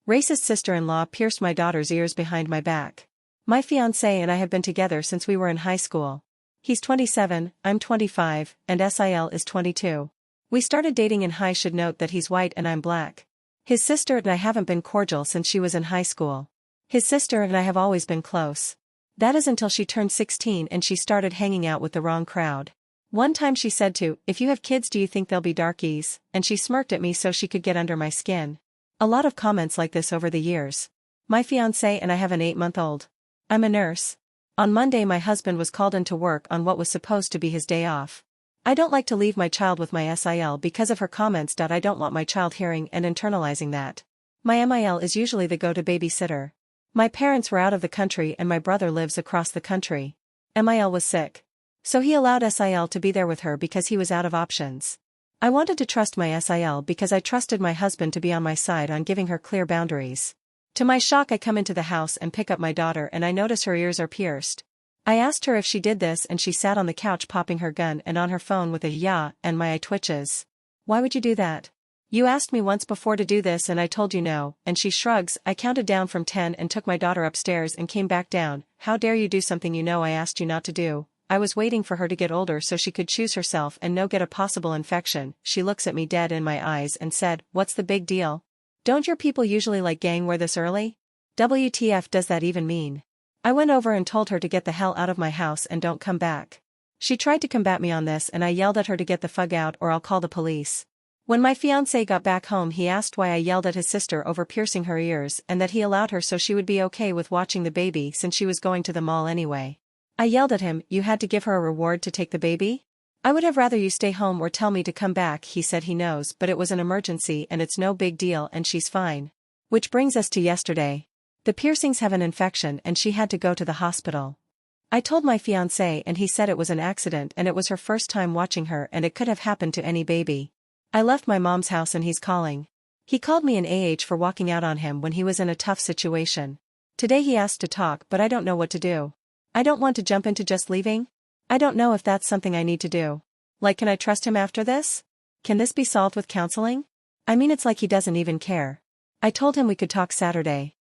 Racist sister-in-law pierced my daughter's ears behind my back. My fiancé and I have been together since we were in high school. He's 27, I'm 25, and SIL is 22. We started dating in high. Should note that he's white and I'm black. His sister and I haven't been cordial since she was in high school. His sister and I have always been close. That is until she turned 16 and she started hanging out with the wrong crowd. One time she said to, "If you have kids, do you think they'll be darkies?" and she smirked at me so she could get under my skin. A lot of comments like this over the years. My fiancé and I have an 8-month-old. I'm a nurse. On Monday my husband was called into work on what was supposed to be his day off. I don't like to leave my child with my SIL because of her comments. I don't want my child hearing and internalizing that. My MIL is usually the go-to babysitter. My parents were out of the country and my brother lives across the country. MIL was sick. So he allowed SIL to be there with her because he was out of options. I wanted to trust my SIL because I trusted my husband to be on my side on giving her clear boundaries. To my shock, I come into the house and pick up my daughter and I notice her ears are pierced. I asked her if she did this and she sat on the couch popping her gun and on her phone with a "yeah," and my eye twitches. Why would you do that? You asked me once before to do this and I told you no, and she shrugs. I counted down from 10 and took my daughter upstairs and came back down. How dare you do something you know I asked you not to do? I was waiting for her to get older so she could choose herself and no get a possible infection. She looks at me dead in my eyes and said, "What's the big deal? Don't your people usually like gang wear this early? WTF does that even mean?" I went over and told her to get the hell out of my house and don't come back. She tried to combat me on this and I yelled at her to get the fug out or I'll call the police. When my fiancé got back home he asked why I yelled at his sister over piercing her ears and that he allowed her so she would be okay with watching the baby since she was going to the mall anyway. I yelled at him, "You had to give her a reward to take the baby? I would have rather you stay home or tell me to come back." He said he knows but it was an emergency and it's no big deal and she's fine. Which brings us to yesterday. The piercings have an infection and she had to go to the hospital. I told my fiancé and he said it was an accident and it was her first time watching her and it could have happened to any baby. I left my mom's house and he's calling. He called me an for walking out on him when he was in a tough situation. Today he asked to talk but I don't know what to do. I don't want to jump into just leaving. I don't know if that's something I need to do. Like, can I trust him after this? Can this be solved with counseling? I mean, it's like he doesn't even care. I told him we could talk Saturday.